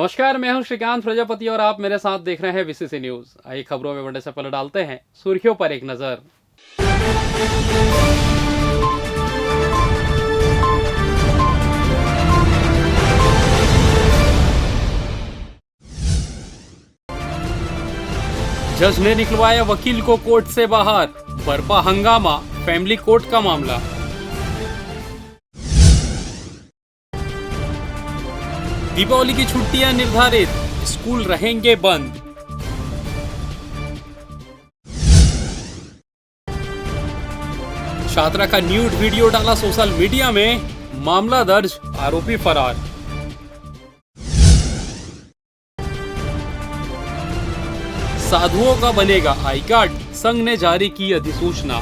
नमस्कार, मैं हूं श्रीकांत प्रजापति और आप मेरे साथ देख रहे हैं बीसीसी न्यूज। आइए खबरों में बढ़ने से पहले डालते हैं सुर्खियों पर एक नजर। जज ने निकलवाया वकील को कोर्ट से बाहर, बरपा हंगामा, फैमिली कोर्ट का मामला। दीपावली की छुट्टियां निर्धारित, स्कूल रहेंगे बंद। छात्रा का न्यूड वीडियो डाला सोशल मीडिया में, मामला दर्ज, आरोपी फरार। साधुओं का बनेगा आई कार्ड, संघ ने जारी की अधिसूचना।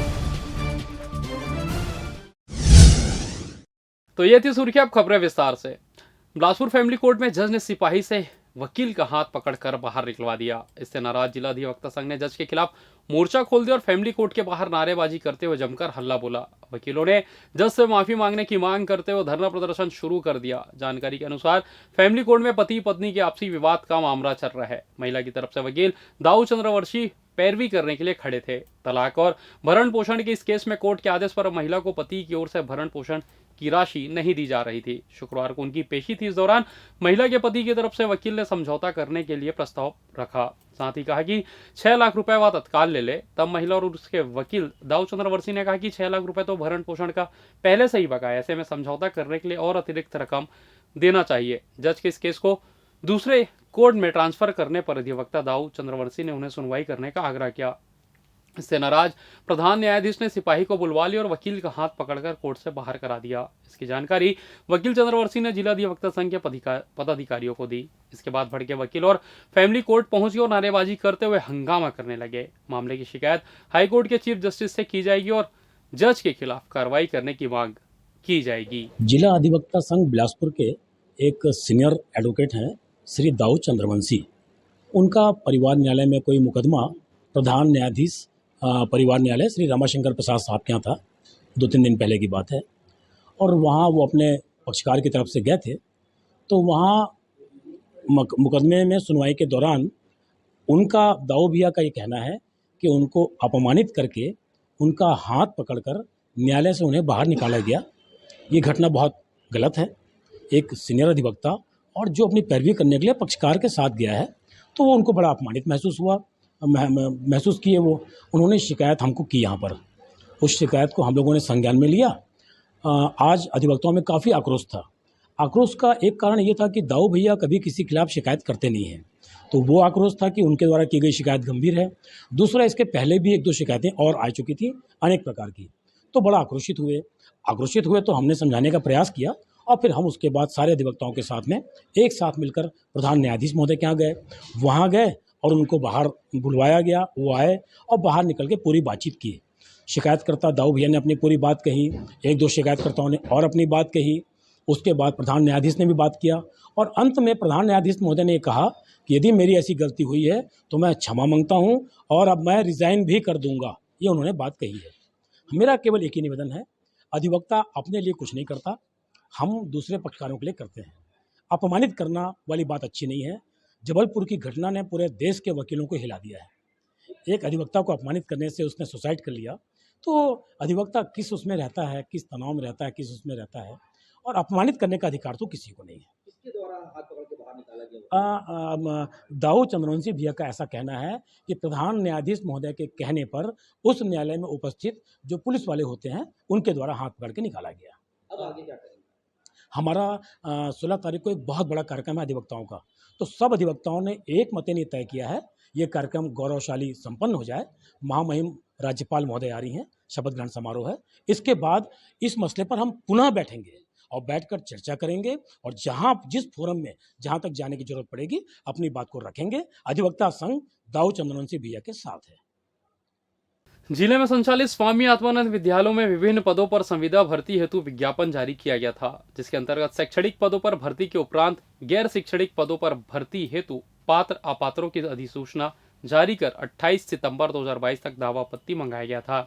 तो ये थी सुर्खी, अब खबरें विस्तार से। बिलासपुर फैमिली कोर्ट में जज ने सिपाही से वकील का हाथ पकड़कर बाहर निकलवा दिया। इससे नाराज जिला अधिवक्ता संघ ने जज के खिलाफ मोर्चा खोल दिया और फैमिली कोर्ट के बाहर नारेबाजी करते हुए जमकर हल्ला बोला। वकीलों ने जज से माफी मांगने की मांग करते हुए धरना प्रदर्शन शुरू कर दिया। जानकारी के अनुसार फैमिली कोर्ट में पति पत्नी के आपसी विवाद का मामला चल रहा है। महिला की तरफ से वकील दाऊ चंद्रवंशी पैरवी करने के लिए खड़े थे। तलाक और भरण पोषण के इस केस में कोर्ट के आदेश पर महिला को पति की ओर से भरण पोषण की राशि नहीं दी जा रही थी। शुक्रवार को उनकी पेशी थी। इस दौरान महिला के पति की तरफ से वकील ने समझौता करने के लिए प्रस्ताव रखा। साथ ही कहा कि 6 लाख रुपए वह तत्काल ले ले। तब महिला और उसके वकील दाऊ चंद्रवंशी ने कहा कि 6 लाख रुपए तो भरण पोषण का पहले से ही बकाया, ऐसे में समझौता करने के लिए और अतिरिक्त रकम देना चाहिए। जज के इस केस को दूसरे कोर्ट में ट्रांसफर करने पर अधिवक्ता दाऊ चंद्रवंशी ने उन्हें सुनवाई करने का आग्रह किया। इससे नाराज प्रधान न्यायाधीश ने सिपाही को बुलवा लिया और वकील का हाथ पकड़कर कोर्ट से बाहर करा दिया। इसकी जानकारी वकील चंद्रवंशी ने जिला अधिवक्ता संघ के पदाधिकारियों को दी। इसके बाद भड़के वकील और फैमिली कोर्ट पहुंच गए और नारेबाजी करते हुए हंगामा करने लगे। मामले की शिकायत हाईकोर्ट के चीफ जस्टिस से की जाएगी और जज के खिलाफ कार्रवाई करने की मांग की जाएगी। जिला अधिवक्ता संघ बिलासपुर के एक सीनियर एडवोकेट हैं श्री दाऊ चंद्रवंशी, उनका परिवार न्यायालय में कोई मुकदमा प्रधान न्यायाधीश परिवार न्यायालय श्री रमाशंकर प्रसाद साहब के यहाँ था। 2-3 दिन पहले की बात है। और वहाँ वो अपने पक्षकार की तरफ से गए थे। तो वहाँ मुकदमे में सुनवाई के दौरान उनका दाऊ भैया का ये कहना है कि उनको अपमानित करके उनका हाथ पकड़कर न्यायालय से उन्हें बाहर निकाला गया। ये घटना बहुत गलत है। एक सीनियर अधिवक्ता और जो अपनी पैरवी करने के लिए पक्षकार के साथ गया है, तो वो उनको बड़ा अपमानित महसूस किए। वो उन्होंने शिकायत हमको की यहाँ पर। उस शिकायत को हम लोगों ने संज्ञान में लिया। आज अधिवक्ताओं में काफ़ी आक्रोश था। आक्रोश का एक कारण ये था कि दाऊ भैया कभी किसी के खिलाफ शिकायत करते नहीं हैं, तो वो आक्रोश था कि उनके द्वारा की गई शिकायत गंभीर है। दूसरा, इसके पहले भी 1-2 शिकायतें और आ चुकी थी अनेक प्रकार की। तो बड़ा आक्रोशित हुए तो हमने समझाने का प्रयास किया और फिर हम उसके बाद सारे अधिवक्ताओं के साथ में एक साथ मिलकर प्रधान न्यायाधीश महोदय के यहाँ गए। वहाँ गए और उनको बाहर बुलवाया गया। वो आए और बाहर निकल के पूरी बातचीत की। शिकायतकर्ता दाऊ भैया ने अपनी पूरी बात कही, 1-2 शिकायतकर्ताओं ने और अपनी बात कही। उसके बाद प्रधान न्यायाधीश ने भी बात किया और अंत में प्रधान न्यायाधीश महोदय ने कहा कि यदि मेरी ऐसी गलती हुई है तो मैं क्षमा मांगता हूँ और अब मैं रिजाइन भी कर दूंगा। ये उन्होंने बात कही है। मेरा केवल एक ही निवेदन है, अधिवक्ता अपने लिए कुछ नहीं करता, हम दूसरे पक्षकारों के लिए करते हैं। अपमानित करना वाली बात अच्छी नहीं है। जबलपुर की घटना ने पूरे देश के वकीलों को हिला दिया है। एक अधिवक्ता को अपमानित करने से उसने सुसाइड कर लिया, तो अधिवक्ता किस उसमें रहता है, किस तनाव में रहता है, किस उसमें रहता है। और अपमानित करने का अधिकार तो किसी को नहीं है। किसके द्वारा हाथ पकड़ के बाहर निकाला गया? दाऊ चंद्रवंशी भैया का ऐसा कहना है कि प्रधान न्यायाधीश महोदय के कहने पर उस न्यायालय में उपस्थित जो पुलिस वाले होते हैं उनके द्वारा हाथ पकड़ के निकाला गया। अब आगे क्या करेंगे? हमारा 16 तारीख को एक बहुत बड़ा कार्यक्रम है अधिवक्ताओं का। तो सब अधिवक्ताओं ने एक मते ने तय किया है ये कार्यक्रम गौरवशाली संपन्न हो जाए। महामहिम राज्यपाल महोदय आ रही हैं, शपथ ग्रहण समारोह है। इसके बाद इस मसले पर हम पुनः बैठेंगे और बैठकर चर्चा करेंगे और जिस फोरम में जहां तक जाने की जरूरत पड़ेगी अपनी बात को रखेंगे। अधिवक्ता संघ दाऊ चंद्रवंशी भैया के साथ है। जिले में संचालित स्वामी आत्मानंद विद्यालयों में विभिन्न पदों पर संविदा भर्ती हेतु विज्ञापन जारी किया गया था, जिसके अंतर्गत शैक्षणिक पदों पर भर्ती के उपरांत गैर शैक्षणिक पदों पर भर्ती हेतु पात्र अपात्रों की अधिसूचना जारी कर 28 सितंबर 2022 तक दावापत्ति मंगाया गया था।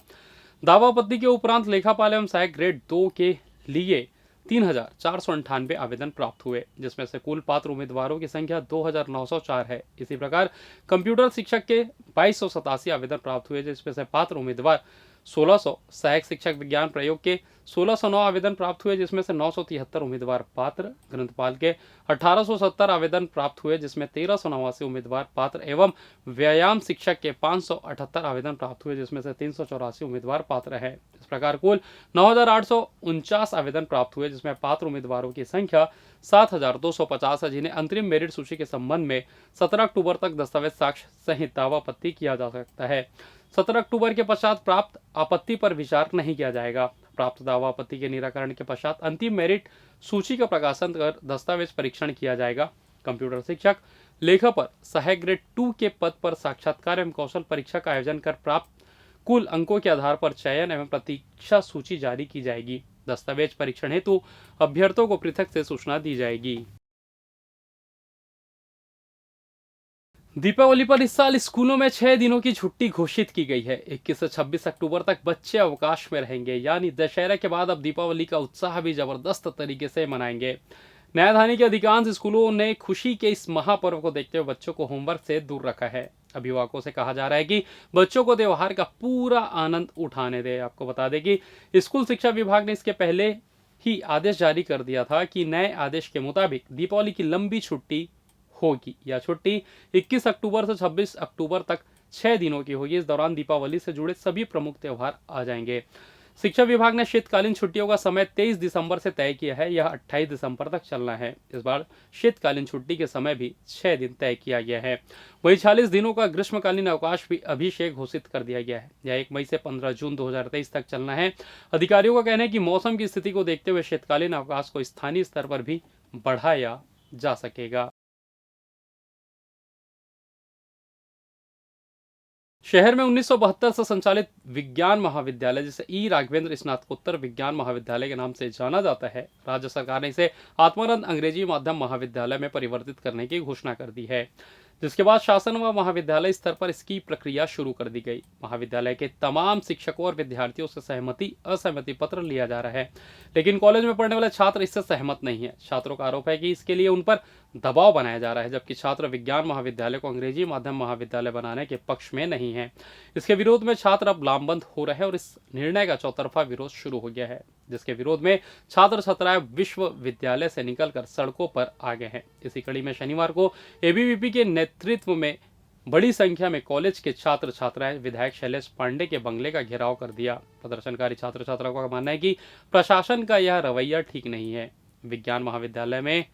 दावापत्ति के उपरांत लेखापाल एवं सहायक ग्रेड 2 के लिए 3,498 आवेदन प्राप्त हुए, जिसमें से कुल पात्र उम्मीदवारों की संख्या 2,904 है। इसी प्रकार कंप्यूटर शिक्षक के 2287 आवेदन प्राप्त हुए, जिसमें से पात्र उम्मीदवार 1600, सहायक शिक्षक विज्ञान प्रयोग के 1609 आवेदन प्राप्त हुए, जिसमें से 973 उम्मीदवार पात्र, ग्रंथपाल के 1870 आवेदन प्राप्त हुए, जिसमें 1389 उम्मीदवार पात्र एवं व्यायाम शिक्षक के 578 आवेदन प्राप्त हुए, जिसमें से 384 उम्मीदवार पात्र हैं। इस प्रकार कुल 9,849 आवेदन प्राप्त हुए, जिसमें पात्र उम्मीदवारों की संख्या 7,250 है, जिन्हें अंतरिम मेरिट सूची के संबंध में 17 अक्टूबर तक दस्तावेज साक्ष्य सहित दावा आपत्ति किया जा सकता है। 17 अक्टूबर के पश्चात प्राप्त आपत्ति पर विचार नहीं किया जाएगा। प्राप्त दावा आपत्ति के निराकरण के पश्चात अंतिम मेरिट सूची का प्रकाशन कर दस्तावेज परीक्षण किया जाएगा। कंप्यूटर शिक्षक, लेखा पर सहायक ग्रेड 2 के पद पर साक्षात्कार एवं कौशल परीक्षा का आयोजन कर प्राप्त कुल अंकों के आधार पर चयन एवं प्रतीक्षा सूची जारी की जाएगी। दस्तावेज परीक्षण हेतु अभ्यर्थियों को पृथक से सूचना दी जाएगी। दीपावली पर इस साल स्कूलों में 6 दिनों की छुट्टी घोषित की गई है। 21 से 26 अक्टूबर तक बच्चे अवकाश में रहेंगे, यानी दशहरा के बाद अब दीपावली का उत्साह भी जबरदस्त तरीके से मनाएंगे। न्यायधानी के अधिकांश स्कूलों ने खुशी के इस महापर्व को देखते हुए बच्चों को होमवर्क से दूर रखा है। अभिभावकों से कहा जा रहा है कि बच्चों को त्योहार का पूरा आनंद उठाने दें। आपको बता दें कि स्कूल शिक्षा विभाग ने इसके पहले ही आदेश जारी कर दिया था कि नए आदेश के मुताबिक दीपावली की लंबी छुट्टी होगी। यह छुट्टी 21 अक्टूबर से 26 अक्टूबर तक 6 दिनों की होगी। इस दौरान दीपावली से जुड़े सभी प्रमुख त्योहार आ जाएंगे। शिक्षा विभाग ने शीतकालीन छुट्टियों का समय 23 दिसंबर से तय किया है। यह 28 दिसंबर तक चलना है। इस बार शीतकालीन छुट्टी के समय भी 6 दिन तय किया गया है। वहीं 46 दिनों का ग्रीष्मकालीन अवकाश भी अभी से घोषित कर दिया गया है। यह 1 मई से 15 जून 2023 तक चलना है। अधिकारियों का कहना है कि मौसम की स्थिति को देखते हुए शीतकालीन अवकाश को स्थानीय स्तर पर भी बढ़ाया जा सकेगा। शहर में 1972 से संचालित विज्ञान महाविद्यालय, जिसे ई राघवेंद्र स्नातकोत्तर विज्ञान महाविद्यालय के नाम से जाना जाता है, राज्य सरकार ने इसे आत्मानंद अंग्रेजी माध्यम महाविद्यालय में परिवर्तित करने की घोषणा कर दी है, जिसके बाद शासन व महाविद्यालय स्तर पर इसकी प्रक्रिया शुरू कर दी गई। महाविद्यालय के तमाम शिक्षकों और विद्यार्थियों से असहमति पत्र लिया जा रहा है, लेकिन कॉलेज में पढ़ने वाले छात्र इससे सहमत नहीं है। छात्रों का आरोप है कि इसके लिए उन पर दबाव बनाया जा रहा है, जबकि छात्र विज्ञान महाविद्यालय को अंग्रेजी माध्यम महाविद्यालय बनाने के पक्ष में नहीं है। इसके विरोध में छात्र अब लामबंद हो रहे हैं और इस निर्णय का चौतरफा विरोध शुरू हो गया है, जिसके विरोध में छात्र छात्राएं विश्वविद्यालय से निकलकर सड़कों पर आ गए हैं। इसी कड़ी में शनिवार को एबीवीपी के नेतृत्व में बड़ी संख्या में कॉलेज के छात्र छात्राएं विधायक शैलेश पांडे के बंगले का घेराव कर दिया। प्रदर्शनकारी छात्र छात्राओं का मानना है कि प्रशासन का यह रवैया ठीक नहीं है। विज्ञान महाविद्यालय में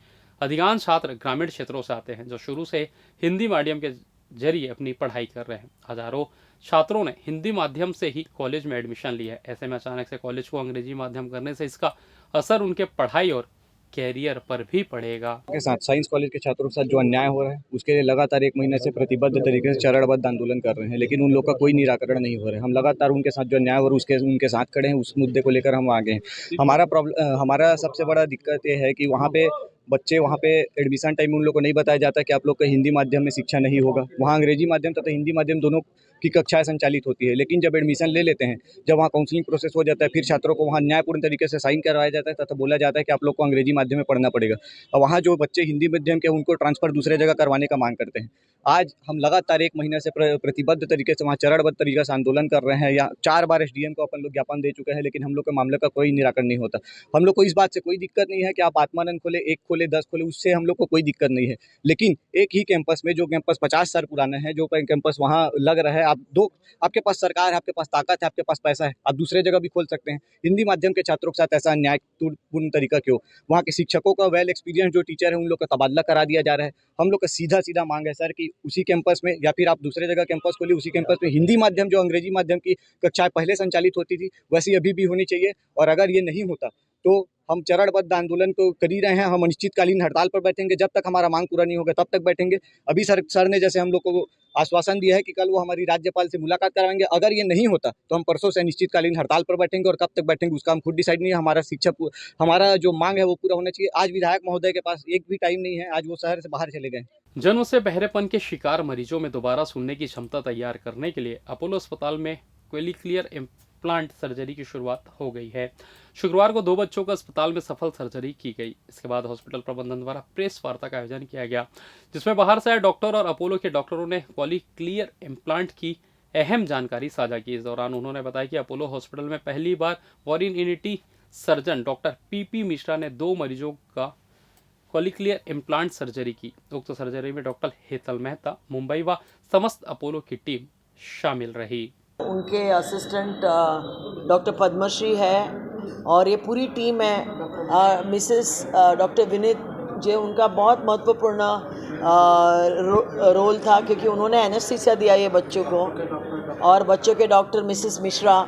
अधिकांश छात्र ग्रामीण क्षेत्रों से आते हैं, जो शुरू से हिंदी माध्यम के जरिए अपनी पढ़ाई कर रहे हैं। हजारों छात्रों ने हिंदी माध्यम से ही कॉलेज में एडमिशन लिया है। ऐसे में अचानक से कॉलेज को अंग्रेजी माध्यम करने से इसका असर उनके पढ़ाई और कैरियर पर भी पड़ेगा। के साथ साइंस कॉलेज के छात्रों के साथ जो अन्याय हो रहा है, उसके लिए लगातार 1 महीने से प्रतिबद्ध तरीके से चरणबद्ध आंदोलन कर रहे हैं, लेकिन उन लोग का कोई निराकरण नहीं हो रहा है। हम लगातार उनके साथ जो अन्याय हो रहा है उनके साथ खड़े हैं। उस मुद्दे को लेकर हम आगे हैं। हमारा सबसे बड़ा दिक्कत ये है कि वहाँ पे बच्चे वहाँ पे एडमिशन टाइम में उन लोग को नहीं बताया जाता कि आप लोग का हिंदी माध्यम में शिक्षा नहीं होगा। वहाँ अंग्रेजी माध्यम तथा हिंदी माध्यम दोनों की कक्षाएं संचालित होती है, लेकिन जब एडमिशन ले लेते हैं, जब वहाँ काउंसलिंग प्रोसेस हो जाता है, फिर छात्रों को वहाँ न्यायपूर्ण तरीके से साइन करवाया जाता है तथा बोला जाता है कि आप लोग को अंग्रेजी माध्यम में पढ़ना पड़ेगा। और वहाँ जो बच्चे हिंदी माध्यम के उनको ट्रांसफ़र दूसरे जगह करवाने का मांग करते हैं। आज हम लगातार 1 महीने से प्रतिबद्ध तरीके से वहाँ चरणबद्ध तरीके से आंदोलन कर रहे हैं। या 4 बार एसडीएम को अपन लोग ज्ञापन दे चुके हैं, लेकिन हम लोग के मामले का कोई निराकरण नहीं होता। हम लोग को इस बात से कोई दिक्कत नहीं है कि आप आत्मानंद खोले, 1 खोले, 10 खोले, उससे हम लोग को कोई दिक्कत नहीं है। लेकिन एक ही कैंपस में, जो कैंपस 50 साल पुराना है, जो कैंपस वहाँ लग रहा है, आपके पास सरकार है, आपके पास ताकत है, आपके पास पैसा है, आप दूसरे जगह भी खोल सकते हैं। हिंदी माध्यम के छात्रों के साथ ऐसा अन्यायपूर्ण तरीका क्यों? वहाँ के शिक्षकों का वेल एक्सपीरियंस जो टीचर है, उन लोग का तबादला करा दिया जा रहा है। हम लोग का सीधा मांग है सर कि उसी कैंपस में या फिर आप दूसरे जगह कैंपस खोलिए, उसी कैंपस में हिंदी माध्यम, जो अंग्रेजी माध्यम की कक्षाएं पहले संचालित होती थी, वैसी अभी भी होनी चाहिए। और अगर ये नहीं होता तो हम चरणबद्ध आंदोलन को कर ही रहे हैं। हम अनिश्चितकालीन हड़ताल पर बैठेंगे, जब तक हमारा मांग पूरा नहीं होगा तब तक बैठेंगे। अभी सर ने जैसे हम लोग को आश्वासन दिया है कि कल वो हमारी राज्यपाल से मुलाकात कराएंगे। अगर ये नहीं होता तो हम परसों से अनिश्चितकालीन हड़ताल पर बैठेंगे, और कब तक बैठेंगे उसका हम खुद डिसाइड नहीं है। हमारा जो मांग है वो पूरा होना चाहिए। आज विधायक महोदय के पास एक भी टाइम नहीं है, आज वो शहर से बाहर चले गए। जन्म से बहरेपन के शिकार मरीजों में दोबारा सुनने की क्षमता तैयार करने के लिए अपोलो अस्पताल में क्वेलिक्लियर इम्प्लांट सर्जरी की शुरुआत हो गई है। शुक्रवार को 2 बच्चों को अस्पताल में सफल सर्जरी की गई। इसके बाद हॉस्पिटल प्रबंधन द्वारा प्रेस वार्ता का आयोजन किया गया, जिसमें बाहर से आए डॉक्टर और अपोलो के डॉक्टरों ने पॉलीक्लियर इम्प्लांट की अहम जानकारी साझा की। इस दौरान उन्होंने बताया कि अपोलो हॉस्पिटल में पहली बार वॉरिनिटी सर्जन डॉक्टर पीपी मिश्रा ने 2 मरीजों का कॉलीक्लियर इम्प्लांट सर्जरी की। उक्त सर्जरी में डॉक्टर हेतल मेहता, मुंबई व समस्त अपोलो की टीम शामिल रही। उनके असिस्टेंट डॉक्टर पद्मश्री है और ये पूरी टीम है। मिसेस डॉक्टर विनीत जो उनका बहुत महत्वपूर्ण रोल था, क्योंकि उन्होंने एनेस्थीसिया दिया ये बच्चों को, और बच्चों के डॉक्टर मिसेस मिश्रा,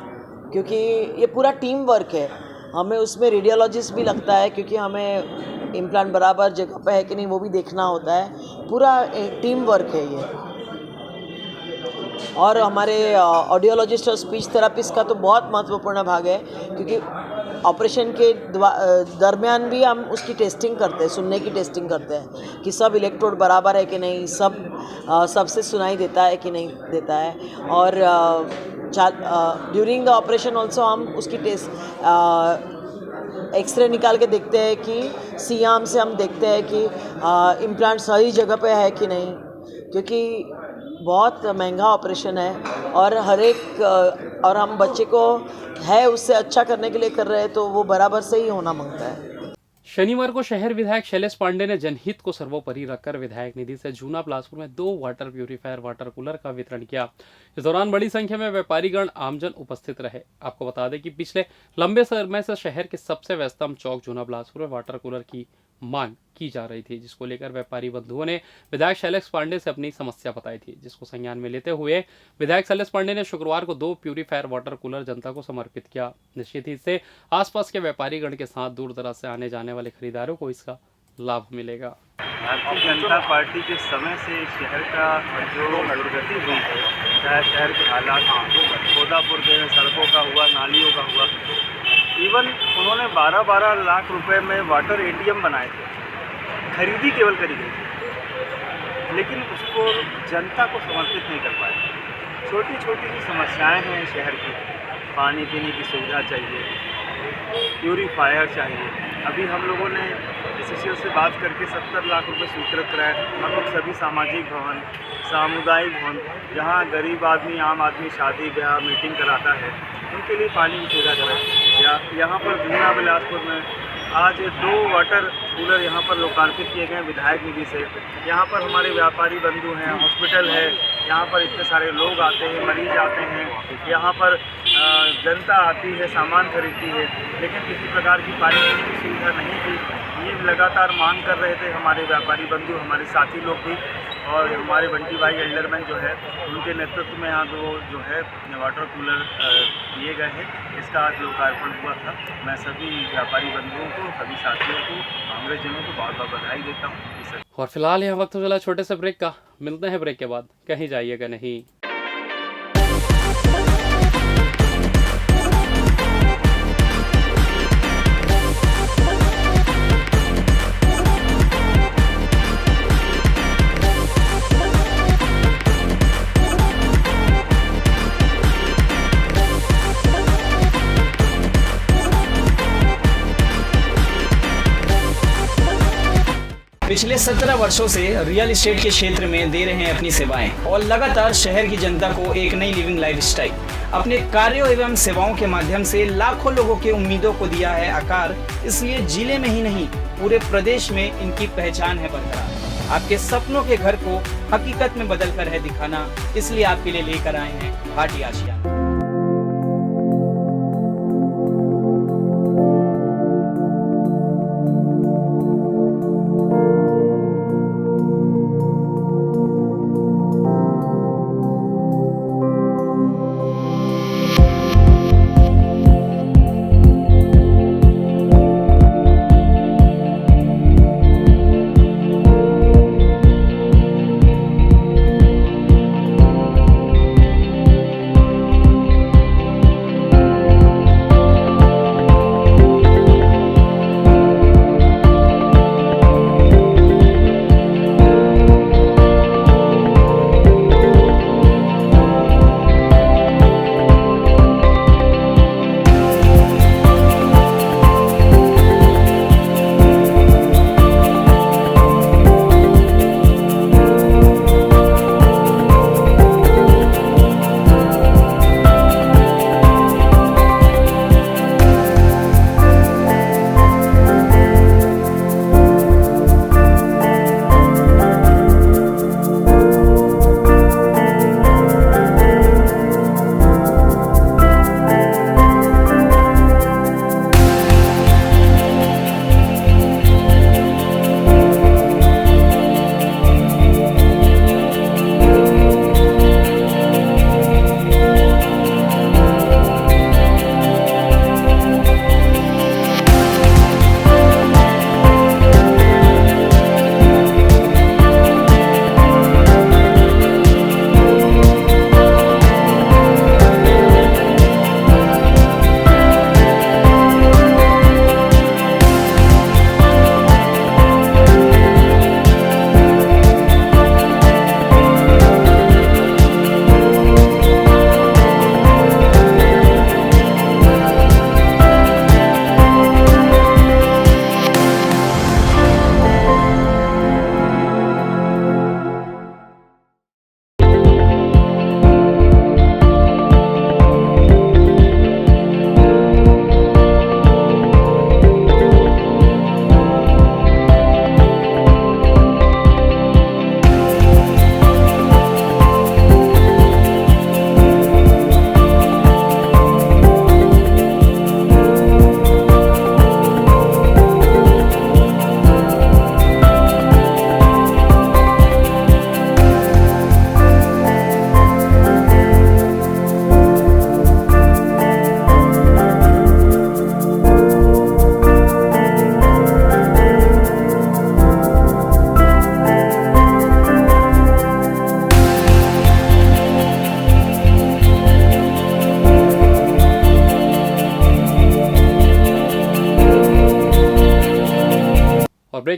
क्योंकि ये पूरा टीम वर्क है। हमें उसमें रेडियोलॉजिस्ट भी लगता है, क्योंकि हमें इम्प्लांट बराबर जगह पे है कि नहीं वो भी देखना होता है। पूरा टीम वर्क है ये। और हमारे ऑडियोलॉजिस्ट और स्पीच थेरापिस्ट का तो बहुत महत्वपूर्ण भाग है, क्योंकि ऑपरेशन के दरमियान भी हम उसकी टेस्टिंग करते हैं, सुनने की टेस्टिंग करते हैं कि सब इलेक्ट्रोड बराबर है कि नहीं, सबसे सुनाई देता है कि नहीं देता है। और ड्यूरिंग द ऑपरेशन ऑल्सो हम उसकी एक्सरे निकाल के देखते हैं कि सी आर्म से हम देखते हैं कि इम्प्लांट सही जगह पे है कि नहीं, क्योंकि बहुत महंगा ऑपरेशन है और और हम बच्चे को है उससे अच्छा करने के लिए कर रहे हैं, तो वो बराबर से ही होना मांगता है। शनिवार को शहर विधायक शैलेश पांडे ने जनहित को सर्वोपरि रखकर विधायक निधि से जूना बिलासपुर में 2 वाटर प्यूरिफायर वाटर कूलर का वितरण किया। इस दौरान बड़ी संख्या में व्यापारीगण आमजन उपस्थित रहे। आपको बता दें कि पिछले लंबे समय से शहर के सबसे व्यस्तम चौक जूना बिलासपुर में वाटर कूलर की मांग की जा रही थी, जिसको लेकर व्यापारी बंधुओं ने विधायक शैलेश पांडे से अपनी समस्या बताई थी, जिसको संज्ञान में लेते हुए विधायक शैलेश पांडे ने शुक्रवार को 2 प्यूरीफायर वाटर कूलर जनता को समर्पित किया। निश्चित ही इससे आसपास के व्यापारीगण के साथ दूर दराज से आने जाने वाले खरीदारों को इसका लाभ मिलेगा। भारतीय जनता पार्टी के समय से शहर का जो दुर्गति हुई है, चाहे शहर के हालात खोदापुर के सड़कों का हुआ, नालियों का हुआ, इवन उन्होंने 12-12 लाख रुपए में वाटर एटीएम बनाए थे, खरीदी केवल करी गई थी, लेकिन उसको जनता को समर्पित नहीं कर पाए। छोटी छोटी सी समस्याएं हैं शहर की, पानी पीने की सुविधा चाहिए, प्यूरीफायर चाहिए। अभी हम लोगों ने एसोसिएशन से बात करके 70 लाख रुपए स्वीकृत कराए। हम लोग सभी सामाजिक भवन, सामुदायिक भवन, जहाँ गरीब आदमी, आम आदमी शादी ब्याह मीटिंग कराता है, उनके लिए पानी की सुविधा कराएं। यहाँ पर जूना बिलासपुर में आज 2 वाटर कूलर यहाँ पर लोकार्पित किए गए विधायक निधि से। यहाँ पर हमारे व्यापारी बंधु हैं, हॉस्पिटल है, यहाँ पर इतने सारे लोग आते हैं, मरीज आते हैं, यहाँ पर जनता आती है, सामान खरीदती है, लेकिन किसी प्रकार की पानी की सुविधा नहीं थी। ये लगातार मांग कर रहे थे हमारे व्यापारी बंधु, हमारे साथी लोग भी, और हमारे बंटी भाई एल्डरमैन जो है उनके नेतृत्व में यहाँ 2 जो है वाटर कूलर दिए गए हैं। इसका आज लोकार्पण हुआ था। मैं सभी व्यापारी बंधुओं को, सभी साथियों को, कांग्रेसजनों को बहुत बहुत बधाई देता हूँ। और फिलहाल यहाँ वक्त चला छोटे से ब्रेक का, मिलते हैं ब्रेक के बाद, कहीं जाइएगा नहीं। पिछले 17 वर्षों से रियल एस्टेट के क्षेत्र में दे रहे हैं अपनी सेवाएं और लगातार शहर की जनता को एक नई लिविंग लाइफस्टाइल। अपने कार्यों एवं सेवाओं के माध्यम से लाखों लोगों की उम्मीदों को दिया है आकार। इसलिए जिले में ही नहीं पूरे प्रदेश में इनकी पहचान है बरकरार। आपके सपनों के घर को हकीकत में बदल कर है दिखाना, इसलिए आपके लिए लेकर आए हैं भाटी आशियाना।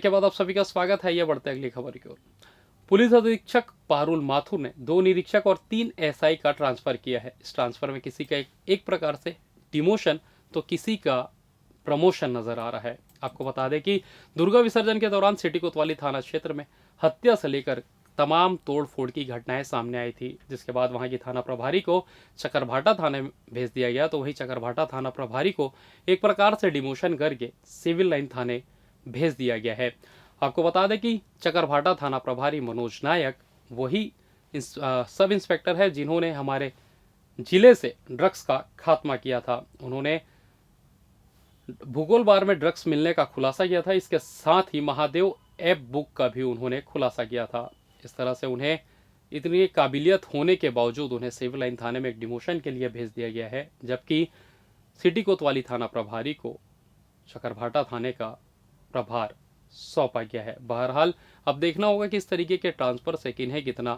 ब्रेक के बाद आप सभी का स्वागत है। ये बढ़ते हैं अगली खबर की ओर। पुलिस अधीक्षक पारुल माथुर ने 2 निरीक्षक और 3 एसआई का ट्रांसफर किया है। इस ट्रांसफर में किसी का एक प्रकार से डिमोशन तो किसी का प्रमोशन नजर आ रहा है। आपको बता दें कि दुर्गा विसर्जन के दौरान सिटी कोतवाली थाना क्षेत्र में हत्या से लेकर तमाम तोड़फोड़ की घटनाएं सामने आई थी, जिसके बाद वहां की थाना प्रभारी को चकरभाटा थाने में भेज दिया गया। तो वहीं चकरभाटा थाना प्रभारी को एक प्रकार से डिमोशन करके सिविल लाइन थाने भेज दिया गया है। आपको बता दें कि चकरभाटा थाना प्रभारी मनोज नायक वही सब इंस्पेक्टर है जिन्होंने हमारे जिले से ड्रग्स का खात्मा किया था। उन्होंने भूगोल बार में ड्रग्स मिलने का खुलासा किया था। इसके साथ ही महादेव ऐप बुक का भी उन्होंने खुलासा किया था। इस तरह से उन्हें इतनी काबिलियत होने के बावजूद उन्हें सिविल लाइन थाने में एक डिमोशन के लिए भेज दिया गया है, जबकि सिटी कोतवाली थाना प्रभारी को चकरभाटा थाने का प्रभार सौंपा गया है। बहरहाल अब देखना होगा कि इस तरीके के ट्रांसफर से किन्हें कितना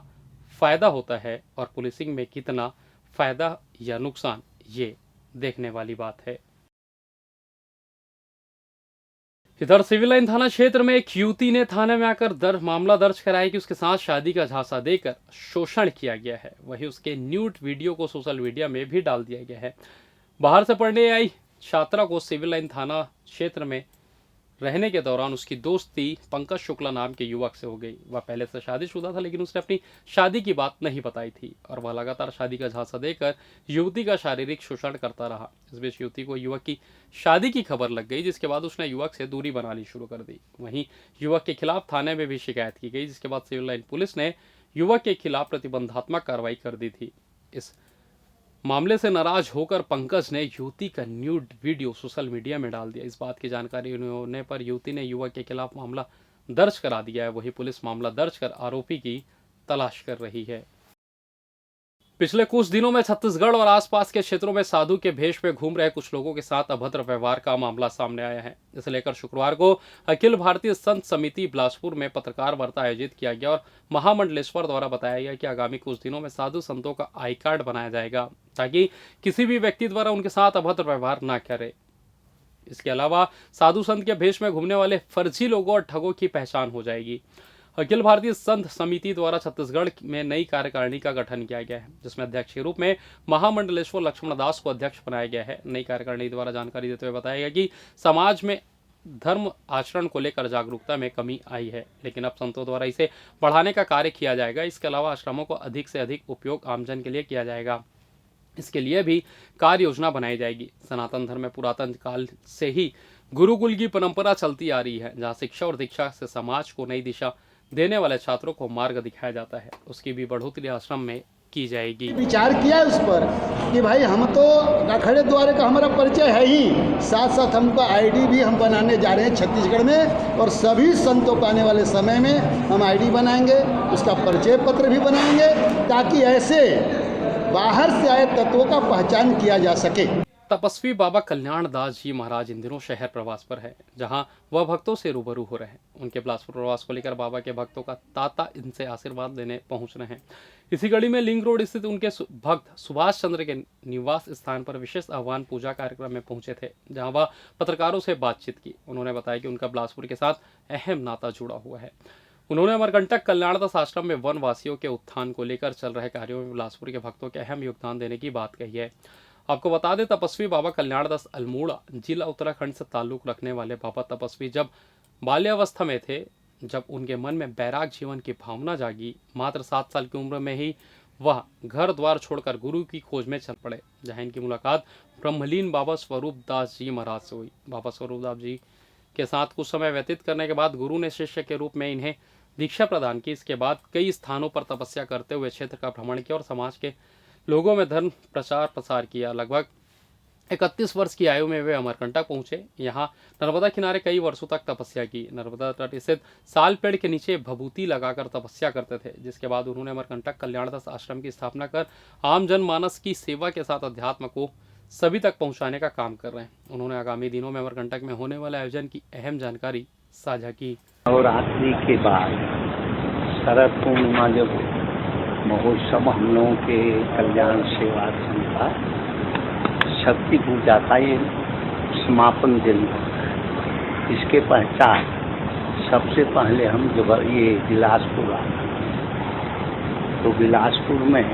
फायदा होता है और पुलिसिंग में कितना फायदा या नुकसान, ये देखने वाली बात है। इधर सिविल लाइन थाना क्षेत्र में एक युवती ने थाने में आकर मामला दर्ज कराया कि उसके साथ शादी का झांसा देकर शोषण किया गया है। वहीं उसके न्यूड वीडियो को सोशल मीडिया में भी डाल दिया गया है। बाहर से पढ़ने आई छात्रा को सिविल लाइन थाना क्षेत्र में रहने के दौरान उसकी दोस्ती पंकज शुक्ला नाम के युवक से हो गई। वह पहले से शादीशुदा था, लेकिन उसने अपनी शादी की बात नहीं बताई थी और वह लगातार शादी का झांसा देकर युवती का शारीरिक शोषण करता रहा। इस बीच युवती को युवक की शादी की खबर लग गई, जिसके बाद उसने युवक से दूरी बनानी शुरू कर दी। वहीं युवक के खिलाफ थाने में भी शिकायत की गई, जिसके बाद सिविल लाइन पुलिस ने युवक के खिलाफ प्रतिबंधात्मक कार्रवाई कर दी थी। इस मामले से नाराज होकर पंकज ने युवती का न्यूड वीडियो सोशल मीडिया में डाल दिया। इस बात की जानकारी होने पर युवती ने युवक के खिलाफ मामला दर्ज करा दिया है। वही पुलिस मामला दर्ज कर आरोपी की तलाश कर रही है। पिछले कुछ दिनों में छत्तीसगढ़ और आसपास के क्षेत्रों में साधु के भेष में घूम रहे कुछ लोगों के साथ अभद्र व्यवहार का मामला सामने आया है। इसे लेकर शुक्रवार को अखिल भारतीय संत समिति बिलासपुर में पत्रकार वार्ता आयोजित किया गया और महामंडलेश्वर द्वारा बताया गया कि आगामी कुछ दिनों में साधु संतों का आई कार्ड बनाया जाएगा, ताकि किसी भी व्यक्ति द्वारा उनके साथ अभद्र व्यवहार न करे। इसके अलावा साधु संत के भेष में घूमने वाले फर्जी लोगों और ठगों की पहचान हो जाएगी। अखिल भारतीय संत समिति द्वारा छत्तीसगढ़ में नई कार्यकारिणी का गठन किया गया है, जिसमें अध्यक्ष के रूप में महामंडलेश्वर लक्ष्मण दास को अध्यक्ष बनाया गया है। नई कार्यकारिणी द्वारा जानकारी देते हुए बताया गया कि समाज में धर्म आचरण को लेकर जागरूकता में कमी आई है, लेकिन अब संतों द्वारा इसे बढ़ाने का कार्य किया जाएगा। इसके अलावा आश्रमों को अधिक से अधिक उपयोग आमजन के लिए किया जाएगा। इसके लिए भी कार्य योजना बनाई जाएगी। सनातन धर्म में पुरातन काल से ही गुरुकुल की परंपरा चलती आ रही है, जहाँ शिक्षा और दीक्षा से समाज को नई दिशा देने वाले छात्रों को मार्ग दिखाया जाता है। उसकी भी बढ़ोतरी आश्रम में की जाएगी। विचार किया उस पर कि भाई हम तो रखड़े द्वारे का हमारा परिचय है ही, साथ साथ हमको आईडी भी हम बनाने जा रहे हैं छत्तीसगढ़ में, और सभी संतों को आने वाले समय में हम आईडी बनाएंगे, उसका परिचय पत्र भी बनाएंगे, ताकि ऐसे बाहर से आए तत्वों का पहचान किया जा सके। तपस्वी बाबा कल्याण दास जी महाराज इन दिनों शहर प्रवास पर है, जहां वह भक्तों से रूबरू हो रहे हैं। उनके बिलासपुर प्रवास को लेकर बाबा के भक्तों का तांता इनसे आशीर्वाद लेने पहुंच रहे हैं। इसी कड़ी में लिंक रोड स्थित उनके भक्त सुभाष चंद्र के निवास स्थान पर विशेष आह्वान पूजा कार्यक्रम में पहुंचे थे, जहां वह पत्रकारों से बातचीत की। उन्होंने बताया कि उनका बिलासपुर के साथ अहम नाता जुड़ा हुआ है। उन्होंने अमरकंटक कल्याणदास आश्रम में वनवासियों के उत्थान को लेकर चल रहे कार्यों में बिलासपुर के भक्तों के अहम योगदान देने की बात कही है। आपको बता दें, तपस्वी बाबा कल्याणदास अल्मोड़ा जिला उत्तराखंड से ताल्लुक रखने वाले बाबा तपस्वी जब बाल्यावस्था में थे, जब उनके मन में बैराग जीवन की भावना जागी, मात्र 7 साल की उम्र में ही वह घर द्वार छोड़कर गुरु की खोज में चल पड़े, जहां इनकी मुलाकात ब्रह्मलीन बाबा स्वरूप दास जी महाराज से हुई। बाबा स्वरूप दास जी के साथ कुछ समय व्यतीत करने के बाद गुरु ने शिष्य के रूप में इन्हें दीक्षा प्रदान की। इसके बाद कई स्थानों पर तपस्या करते हुए क्षेत्र का भ्रमण किया और समाज के लोगों में धर्म प्रचार प्रसार किया। लगभग 31 वर्ष की आयु में वे अमरकंटक पहुंचे। यहाँ नर्मदा किनारे कई वर्षों तक तपस्या की। नर्मदा तट स्थित साल पेड़ के नीचे भभूति लगाकर तपस्या करते थे, जिसके बाद उन्होंने अमरकंटक कल्याणदास आश्रम की स्थापना कर आम जनमानस की सेवा के साथ अध्यात्म को सभी तक पहुंचाने का काम कर रहे हैं। उन्होंने आगामी दिनों में अमरकंटक में होने वाले आयोजन की अहम जानकारी साझा की। और आखिरी के बाद शरद पूर्णिमा जब महोत्सव हम लोगों के कल्याण सेवा संघ का शक्ति पूजा का ये समापन दिन, इसके पश्चात सबसे पहले हम जब ये बिलासपुर आए तो बिलासपुर में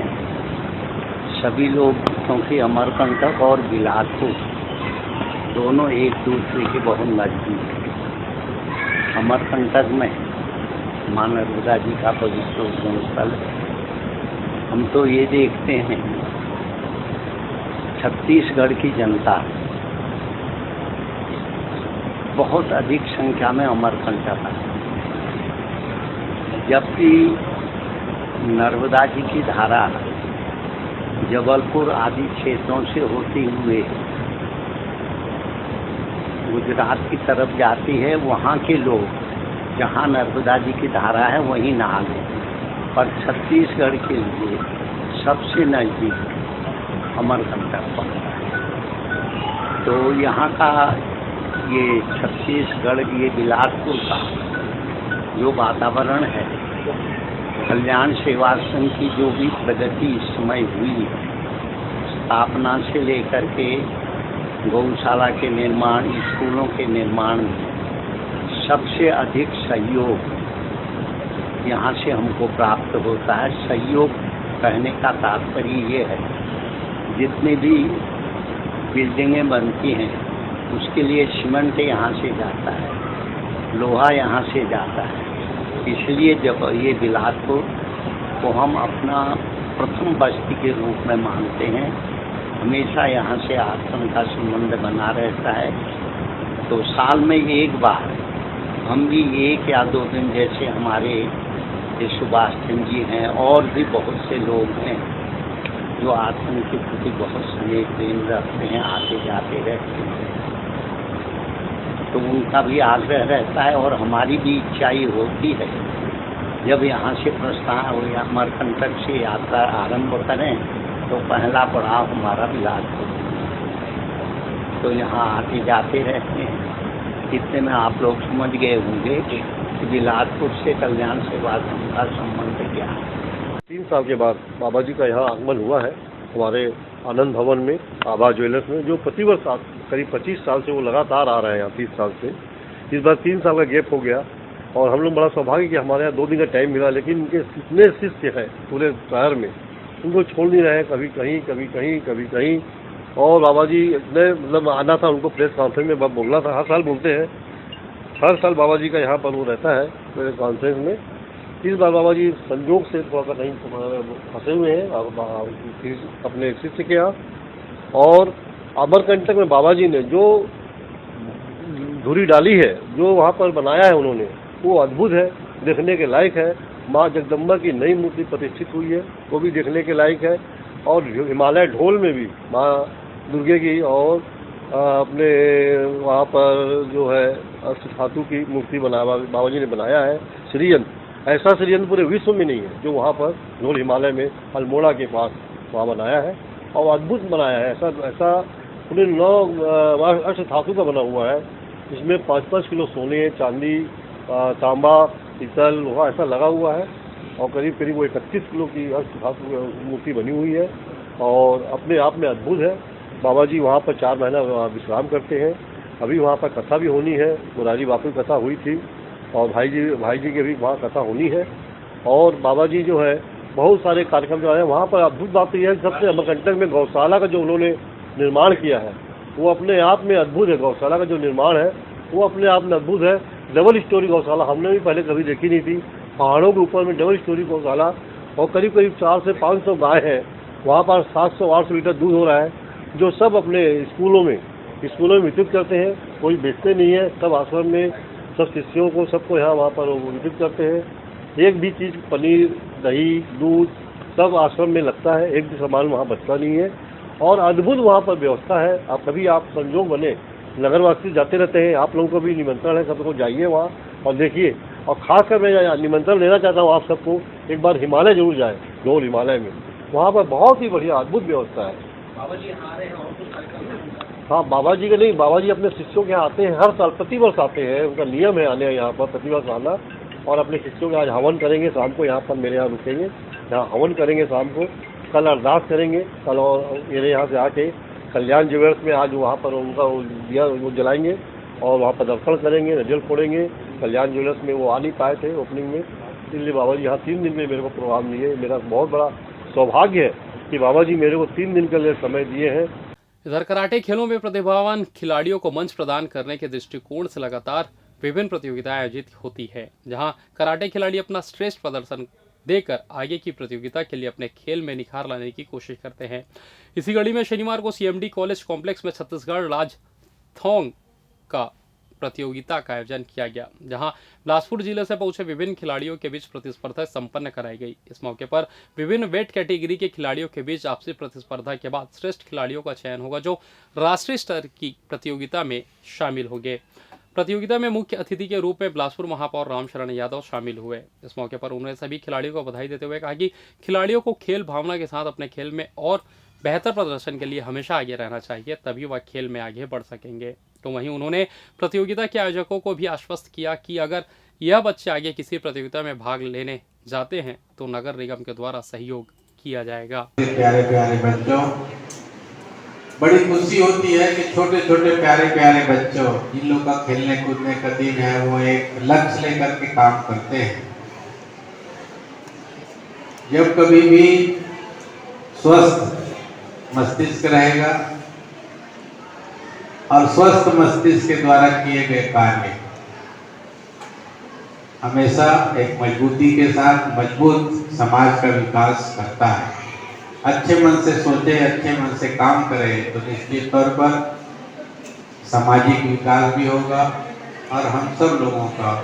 सभी लोग, क्योंकि अमरकंटक और बिलासपुर दोनों एक दूसरे के बहुत नज़दीक हैं। अमरकंटक में मां नर्मदा जी का पवित्र उद्गम स्थल है। हम तो ये देखते हैं छत्तीसगढ़ की जनता बहुत अधिक संख्या में अमरकंटक है, जबकि नर्मदा जी की धारा जबलपुर आदि क्षेत्रों से होती हुए गुजरात की तरफ जाती है। वहाँ के लोग जहाँ नर्मदा जी की धारा है वहीं नहा लेते हैं, पर छत्तीसगढ़ के लिए सबसे नज़दीक अमरकंटक पड़ता है। तो यहाँ का ये छत्तीसगढ़, ये बिलासपुर का जो वातावरण है, कल्याण सेवा संघ की जो भी प्रगति इस समय हुई है, स्थापना से लेकर के गौशाला के निर्माण, स्कूलों के निर्माण में सबसे अधिक सहयोग यहाँ से हमको प्राप्त होता है। सहयोग कहने का तात्पर्य ये है, जितनी भी बिल्डिंगें बनती हैं उसके लिए सीमेंट यहाँ से जाता है, लोहा यहाँ से जाता है। इसलिए जब ये बिलासपुर को हम अपना प्रथम बस्ती के रूप में मानते हैं, हमेशा यहाँ से आश्रम का संबंध बना रहता है। तो साल में एक बार हम भी 1 या 2 दिन, जैसे हमारे सुभाष चंद्र जी हैं और भी बहुत से लोग हैं जो आश्रम के प्रति बहुत स्नेह प्रेम रखते हैं, आते जाते रहते हैं, तो उनका भी आग्रह रहता है और हमारी भी इच्छा ही होती है जब यहाँ से प्रस्थान या अमरकंटक से यात्रा आरंभ करें तो पहला पड़ाव हमारा बिलासपुर, तो यहाँ आते जाते रहते हैं। इतने में आप लोग समझ गए होंगे कि बिलासपुर से कल्याण सेवा संघ का संबंध क्या है। 3 साल के बाद बाबा जी का यहाँ आगमन हुआ है हमारे आनंद भवन में, आभा ज्वेलर्स में, जो प्रतिवर्ष करीब 25 साल से वो लगातार आ रहे हैं यहाँ 30 साल से। इस बार 3 साल का गैप हो गया और हम लोग बड़ा सौभाग्य कि हमारे यहाँ 2 दिन का टाइम मिला, लेकिन उनके इतने शिष्य हैं पूरे शहर में, उनको छोड़ नहीं रहे, कभी कहीं कभी कहीं कभी कहीं। और बाबा जी इतने मतलब आना था उनको, प्रेस कॉन्फ्रेंस में बोलना था, हर साल बोलते हैं, हर साल बाबा जी का यहाँ पर वो रहता है प्रेस कॉन्फ्रेंस में। इस बार बाबा जी संयोग से थोड़ा सा कहीं फंसे हुए हैं अपने शिष्य के यहाँ, और अमरकंटक में बाबा जी ने जो धुरी डाली है, जो वहाँ पर बनाया है उन्होंने, वो अद्भुत है, देखने के लायक है। माँ जगदम्बा की नई मूर्ति प्रतिष्ठित हुई है, वो भी देखने के लायक है। और हिमालय ढोल में भी माँ दुर्गे की और अपने वहाँ पर जो है अष्ट धातु की मूर्ति बाबा जी ने बनाया है। श्रीयंत्र, ऐसा श्रीयंत्र पूरे विश्व में नहीं है जो वहाँ पर ढोल हिमालय में अल्मोड़ा के पास वहाँ बनाया है, और अद्भुत बनाया है। ऐसा पूरे 9 अष्ट धातु का बना हुआ है, इसमें 5-5 किलो सोने, चांदी, तांबा, पीतल, लोहा ऐसा लगा हुआ है, और करीब करीब वो 31 किलो की अष्ट धातु मूर्ति बनी हुई है और अपने आप में अद्भुत है। बाबा जी वहाँ पर 4 महीना विश्राम करते हैं। अभी वहाँ पर कथा भी होनी है, मुरारी बापू की कथा हुई थी और भाई जी की भी वहाँ कथा होनी है। और बाबा जी जो है बहुत सारे कार्यक्रम जो है वहाँ पर। अद्भुत बात यह है कि सबसे अमरकंटक में गौशाला का जो उन्होंने निर्माण किया है वो अपने आप में अद्भुत है। गौशाला का जो निर्माण है वो अपने आप में अद्भुत है। डबल स्टोरी गौशाला हमने भी पहले कभी देखी नहीं थी, पहाड़ों के ऊपर में डबल स्टोरी गौशाला, और करीब करीब 400 से 500 गाय हैं। वहाँ पर 700-800 लीटर दूध हो रहा है, जो सब अपने स्कूलों में वितरित करते हैं। कोई बेचते नहीं है, सब आश्रम में सब शिष्यों को सबको यहाँ वहाँ पर वितरित करते हैं। एक भी चीज़, पनीर, दही, दूध सब आश्रम में लगता है, एक भी सामान वहाँ बचता नहीं है, और अद्भुत वहाँ पर व्यवस्था है। आप कभी आप संजोग बने, नगरवासी जाते रहते हैं, आप लोगों को भी निमंत्रण है, सबको जाइए वहाँ और देखिए। और खासकर मैं निमंत्रण लेना चाहता हूँ आप सबको, एक बार हिमालय जरूर जाए, ढोल हिमालय में, वहाँ पर बहुत ही बढ़िया अद्भुत व्यवस्था है। बाबा जी आ रहे हैं और कुछ कार्यक्रम? हाँ, बाबा जी के नहीं, बाबा जी अपने शिष्यों के यहाँ आते हैं, हर साल प्रतिवर्ष आते हैं, उनका नियम है आने यहाँ पर प्रतिवर्ष आना, और अपने शिष्यों के आज हवन करेंगे शाम को, यहाँ पर मेरे यहाँ रुकेंगे, यहाँ हवन करेंगे शाम को, कल अरदास करेंगे, कल और मेरे यहाँ से आके कल्याण ज्वेलर्स में आज वहाँ पर उनका दिया वो जलाएंगे और वहाँ पर दर्शन करेंगे, नजल फोड़ेंगे, कल्याण ज्वेलर्स में वो आ नहीं पाए थे ओपनिंग में, इसलिए बाबा जी यहाँ 3 दिन में मेरे को प्रोग्राम दिए। मेरा बहुत बड़ा सौभाग्य है कि बाबा जी मेरे को 3 दिन के लिए समय दिए हैं। इधर कराटे खेलों में प्रतिभावान खिलाड़ियों को मंच प्रदान करने के दृष्टिकोण से लगातार विभिन्न प्रतियोगिताएं आयोजित होती है, जहां कराटे खिलाड़ी अपना श्रेष्ठ प्रदर्शन देकर आगे की प्रतियोगिता के लिए अपने खेल में निखार लाने की कोशिश करते हैं। इसी कड़ी में शनिवार को सीएमडी कॉलेज कॉम्प्लेक्स में छत्तीसगढ़ राजथोंग का प्रतियोगिता का आयोजन किया गया, जहां बिलासपुर जिले से पहुंचे विभिन्न खिलाड़ियों के बीच प्रतिस्पर्धा संपन्न कराई गई। इस मौके पर विभिन्न वेट कैटेगरी के खिलाड़ियों के बीच आपसी प्रतिस्पर्धा के बाद श्रेष्ठ खिलाड़ियों का चयन होगा, जो राष्ट्रीय स्तर की प्रतियोगिता में शामिल होंगे। प्रतियोगिता में मुख्य अतिथि के रूप में बिलासपुर महापौर रामशरण यादव शामिल हुए। इस मौके पर उन्होंने सभी खिलाड़ियों को बधाई देते हुए कहा कि खिलाड़ियों को खेल भावना के साथ अपने खेल में और बेहतर प्रदर्शन के लिए हमेशा आगे रहना चाहिए, तभी वह खेल में आगे बढ़ सकेंगे। तो वहीं उन्होंने प्रतियोगिता के आयोजकों को भी आश्वस्त किया कि अगर यह बच्चे आगे किसी प्रतियोगिता में भाग लेने जाते हैं तो नगर निगम के द्वारा सहयोग किया जाएगा। प्यारे प्यारे बच्चों, बड़ी खुशी होती है कि छोटे छोटे प्यारे प्यारे बच्चों, जिन लोग का खेलने कूदने का दिन है, वो एक लक्ष्य लेकर के काम करते हैं। जब कभी भी स्वस्थ मस्तिष्क रहेगा और स्वस्थ मस्तिष्क के द्वारा किए गए कार्य हमेशा एक मजबूती के साथ मजबूत समाज का विकास करता है। अच्छे मन से सोचे, अच्छे मन से काम करें तो निश्चित तौर पर सामाजिक विकास भी होगा और हम सब लोगों का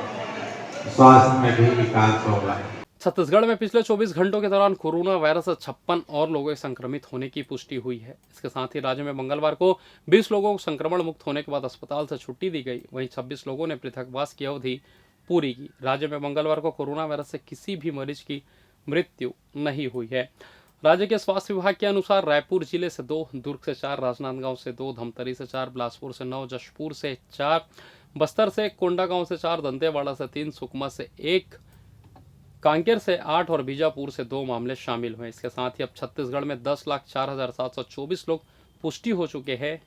स्वास्थ्य में भी विकास होगा। छत्तीसगढ़ में पिछले 24 घंटों के दौरान कोरोना वायरस से 56 और लोगों के संक्रमित होने की पुष्टि हुई है। इसके साथ ही राज्य में मंगलवार को 20 लोगों को संक्रमण मुक्त होने के बाद अस्पताल से छुट्टी दी गई। वहीं 26 लोगों ने पृथकवास की अवधि पूरी की। राज्य में मंगलवार को कोरोना वायरस से किसी भी मरीज की मृत्यु नहीं हुई है। राज्य के स्वास्थ्य विभाग के अनुसार रायपुर जिले से 2, दुर्ग से 4, राजनांदगांव से 2, धमतरी से 4, बिलासपुर से 9, जशपुर से 4, बस्तर से 1, कोंडागांव से 4, दंतेवाड़ा से 3, सुकमा से 1, कांकेर से 8 और बीजापुर से 2 मामले शामिल हुए। इसके साथ ही अब छत्तीसगढ़ में 10,04,724 लोग पुष्टि हो चुके हैं,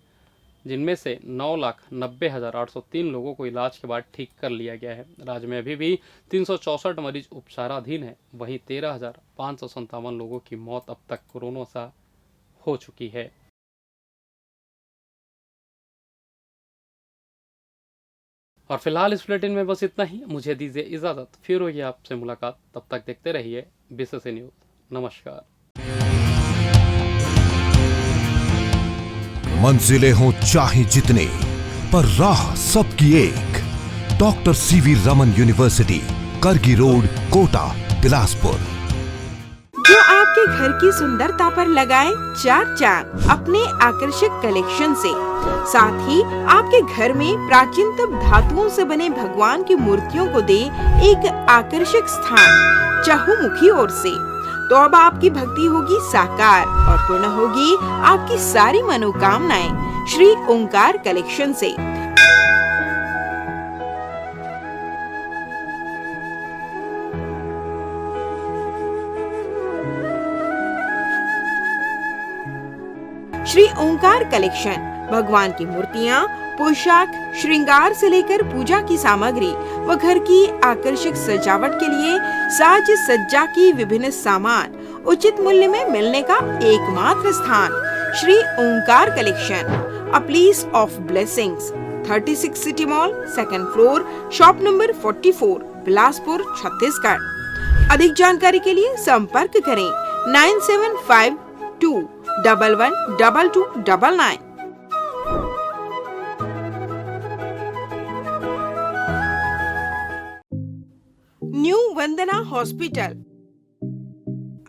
जिनमें से 9,90,803 लोगों को इलाज के बाद ठीक कर लिया गया है। राज्य में अभी भी 364 मरीज उपचाराधीन हैं। वहीं 13,557 लोगों की मौत अब तक कोरोना से हो चुकी है। और फिलहाल इस बुलेटिन में बस इतना ही। मुझे दीजिए इजाजत, फिर होगी आपसे मुलाकात। तब तक देखते रहिए बीसीसी न्यूज। नमस्कार। मंजिलें हों चाहे जितने, पर राह सबकी एक। डॉक्टर सीवी रमन यूनिवर्सिटी, करगी रोड, कोटा, बिलासपुर। जो आपके घर की सुंदरता पर लगाए 4 चांद अपने आकर्षक कलेक्शन से। साथ ही आपके घर में प्राचीनतम धातुओं से बने भगवान की मूर्तियों को दे एक आकर्षक स्थान चहुमुखी ओर से। तो अब आपकी भक्ति होगी साकार और पूर्ण होगी आपकी सारी मनोकामनाएं श्री ओंकार कलेक्शन से। श्री ओंकार कलेक्शन भगवान की मूर्तियाँ, पोशाक, श्रृंगार से लेकर पूजा की सामग्री व घर की आकर्षक सजावट के लिए साज सज्जा की विभिन्न सामान उचित मूल्य में मिलने का एकमात्र स्थान Shri Onkar collection, a place of blessings, 36 city mall, 2nd floor, shop number 44, Bilaspur, Chhattisgarh. अधिक जानकारी के लिए संपर्क करें 9752 112299। न्यू वंदना हॉस्पिटल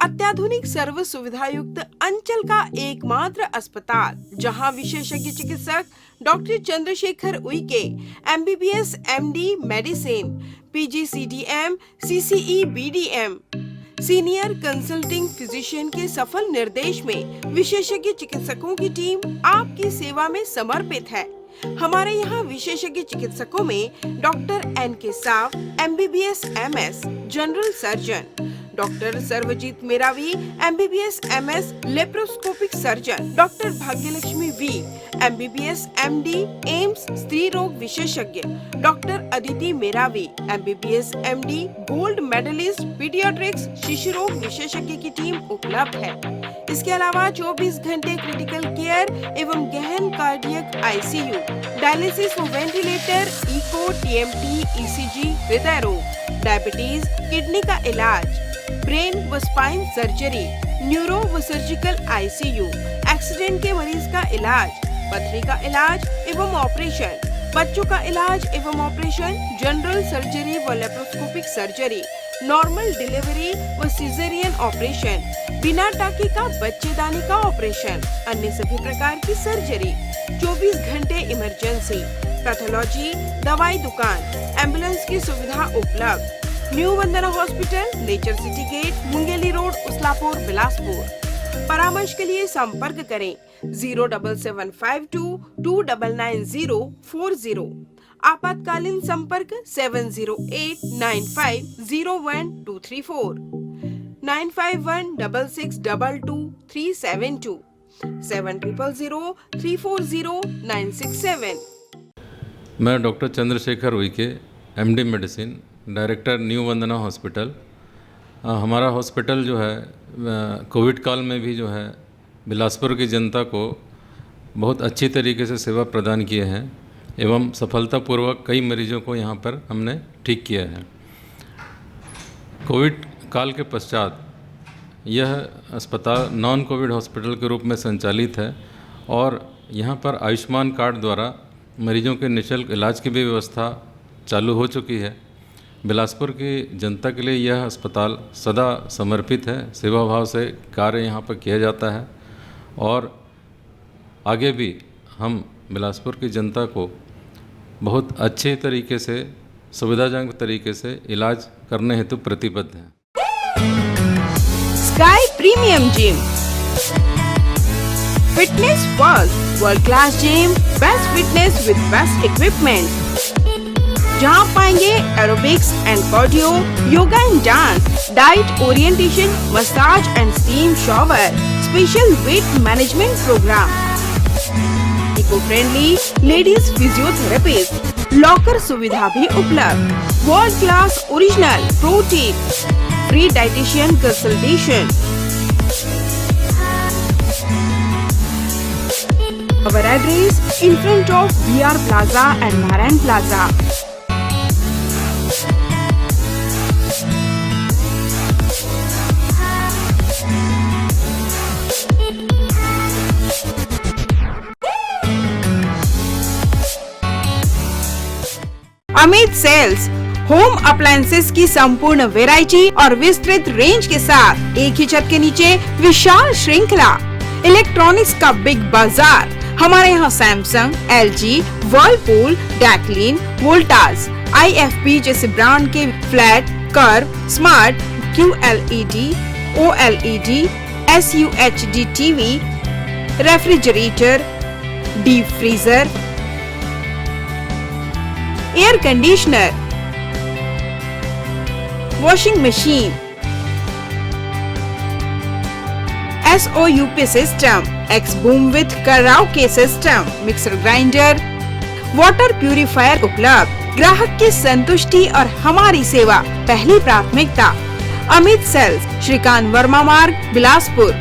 अत्याधुनिक सर्व सुविधा युक्त अंचल का एकमात्र अस्पताल, जहां विशेषज्ञ चिकित्सक doctor Chandrashekhar Uikey MBBS MD medicine, PGCDM CCE BDM senior consulting physician के सफल निर्देश में विशेषज्ञ चिकित्सकों की टीम आपकी सेवा में समर्पित है। हमारे यहाँ विशेषज्ञ चिकित्सकों में doctor NK Sao MBBS MS general surgeon, doctor Sarvajeet Meravi MBBS MS laparoscopic surgeon, doctor Bhagyalakshmi V MBBS MD AIIMS स्त्री रोग विशेषज्ञ, doctor Aditi Meravi MBBS MD gold medallist paediatrics शिशु रोग विशेषज्ञ की टीम उपलब्ध है। इसके अलावा 24 घंटे क्रिटिकल केयर एवं गहन कार्डियक ICU, डायलिसिस व वेंटिलेटर, इको, TMT, ECG, हृदय रोग, डायबिटीज, किडनी का इलाज, ब्रेन व स्पाइन सर्जरी, न्यूरो व सर्जिकल ICU, एक्सीडेंट के मरीज का इलाज, पथरी का इलाज एवं ऑपरेशन, बच्चों का इलाज एवं ऑपरेशन, जनरल सर्जरी व लेप्रोस्कोपिक सर्जरी, नॉर्मल डिलीवरी व सिजेरियन ऑपरेशन, बिना टाँके का बच्चेदानी का ऑपरेशन, अन्य सभी प्रकार की सर्जरी, 24 घंटे इमरजेंसी, पैथोलॉजी, दवाई दुकान, एम्बुलेंस की सुविधा उपलब्ध। New Vandana hospital, nature city gate, Mungeli road, Uslapur, Bilaspur. परामर्श के लिए संपर्क करें 07752 299040। आपातकालीन संपर्क 7089501234, 9516622372, 7003409667। मैं doctor Chandrashekhar Uike MD medicine, director new Vandana hospital. हमारा हॉस्पिटल जो है कोविड काल में भी जो है बिलासपुर की जनता को बहुत अच्छी तरीके से सेवा प्रदान किए हैं एवं सफलतापूर्वक कई मरीजों को यहाँ पर हमने ठीक किया है। कोविड काल के पश्चात यह अस्पताल नॉन कोविड हॉस्पिटल के रूप में संचालित है और यहाँ पर आयुष्मान कार्ड द्वारा मरीजों के निःशुल्क इलाज की भी व्यवस्था चालू हो चुकी है। बिलासपुर की जनता के लिए यह अस्पताल सदा समर्पित है, सेवा भाव से कार्य यहाँ पर किया जाता है और आगे भी हम बिलासपुर की जनता को बहुत अच्छे तरीके से, सुविधाजनक तरीके से इलाज करने हेतु प्रतिबद्ध हैं। Sky Premium Gym, fitness first, world class gym, best fitness with best equipment, जहां पाएंगे aerobics and cardio, yoga and dance, diet orientation, massage and steam shower, special weight management programme, eco friendly ladies physiotherapist, locker सुविधा भी उपलब्ध, world class original protein, free dietitian consultation. Our address in front of VR Plaza and Narayan Plaza. Amit sales, home appliances की संपूर्ण variety और विस्तृत range के साथ एक ही छत के नीचे विशाल श्रृंखला, इलेक्ट्रॉनिक्स का बिग बाजार। हमारे यहाँ Samsung, LG, Whirlpool, Daikin, Voltas, IFP जैसे ब्रांड के flat, curve, smart, QLED, OLED, SUHD TV, refrigerator, deep freezer, air conditioner, washing machine, SOUP system, X boom with karaoke system, mixer grinder, water purifier उपलब्ध। ग्राहक की संतुष्टि और हमारी सेवा पहली प्राथमिकता। अमित सेल्स, श्रीकांत वर्मा मार्ग, Bilaspur.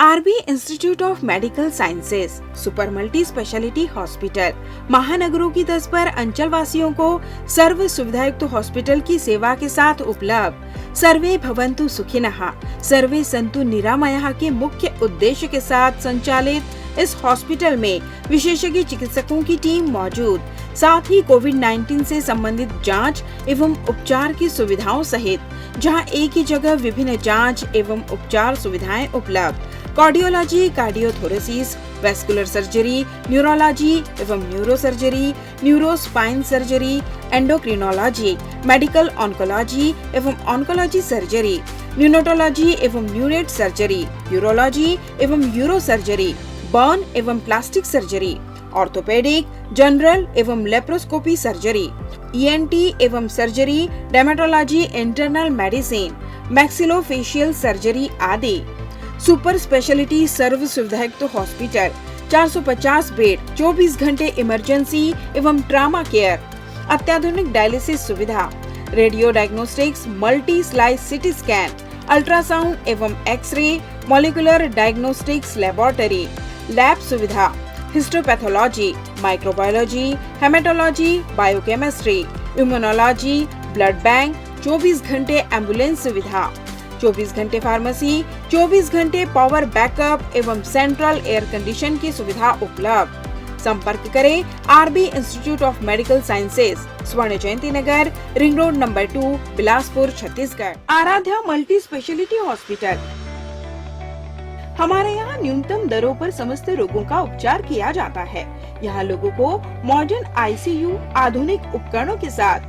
RB institute of medical sciences, super multi speciality hospital, महानगरों की तर्ज पर अंचल वासियों को सर्व सुविधायुक्त हॉस्पिटल की सेवा के साथ उपलब्ध। सर्वे भवन्तु सुखिनः, सर्वे सन्तु निरामयः के मुख्य उद्देश्य के साथ संचालित इस हॉस्पिटल में विशेषज्ञ चिकित्सकों की टीम मौजूद, साथ ही कोविड-19 से संबंधित जांच एवं उपचार की सुविधाओं सहित जहां एक ही जगह विभिन्न जांच एवं उपचार सुविधाएं उपलब्ध। Cardiology, cardiothoracic, vascular surgery, neurology एवं neuro surgery, neuro spine surgery, endocrinology, medical oncology एवं ऑन्कोलॉजी सर्जरी, न्यूनेटोलॉजी एवं न्यूनेट सर्जरी, यूरोलॉजी एवं यूरो सर्जरी, बर्न एवं प्लास्टिक सर्जरी, ऑर्थोपेडिक, जनरल एवं लेप्रोस्कोपी सर्जरी, ENT एवं surgery, dermatology, internal medicine, maxillofacial surgery आदि। Super speciality सर्व सुविधायुक्त hospital, 450 bed, 24 घंटे इमरजेंसी एवं ट्रामा केयर, अत्याधुनिक डायलिसिस सुविधा, radio diagnostics, multi slice CT scan, ultrasound एवं X ray, molecular diagnostics laboratory, lab सुविधा, histopathology, microbiology, haematology, biochemistry, immunology, blood bank, 24 घंटे एम्बुलेंस सुविधा, 24 घंटे फार्मेसी, 24 घंटे पावर बैकअप एवं सेंट्रल एयर कंडीशन की सुविधा उपलब्ध। संपर्क करें RB institute of medical sciences, Swarna Jayanti Nagar, ring road number 2, Bilaspur, Chhattisgarh. Aaradhya multi speciality hospital. हमारे यहाँ न्यूनतम दरों पर समस्त रोगों का उपचार किया जाता है। यहाँ लोगों को मॉडर्न आईसीयू, आधुनिक उपकरणों के साथ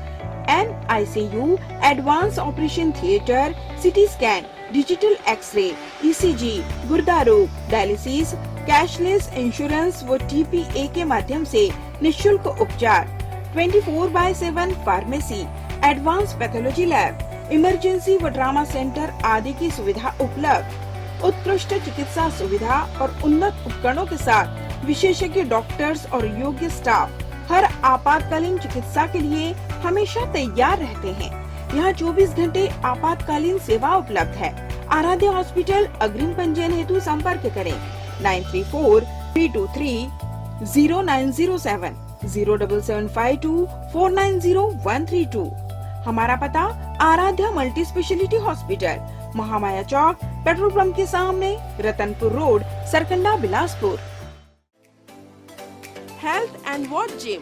NICU, advance operation theatre, city scan, digital x-ray, ECG, गुर्दा रोग, डायलिसिस, कैशलेस इंश्योरेंस व TPA के माध्यम से निशुल्क उपचार, 24/7 pharmacy, advance pathology lab, emergency व ट्रामा सेंटर आदि की सुविधा उपलब्ध। उत्कृष्ट चिकित्सा सुविधा और उन्नत उपकरणों के साथ विशेषज्ञ डॉक्टर्स और योग्य स्टाफ हर आपातकालीन चिकित्सा के लिए हमेशा तैयार रहते हैं। यहाँ 24 घंटे आपातकालीन सेवा उपलब्ध है। आराध्या हॉस्पिटल। अग्रिम पंजीयन हेतु संपर्क करें 9343230907 07752490132। हमारा पता Aaradhya multi speciality hospital, Mahamaya Chowk, petrol pump के सामने, Ratanpur road, Sarkanda, Bilaspur. Health and Watch Gym,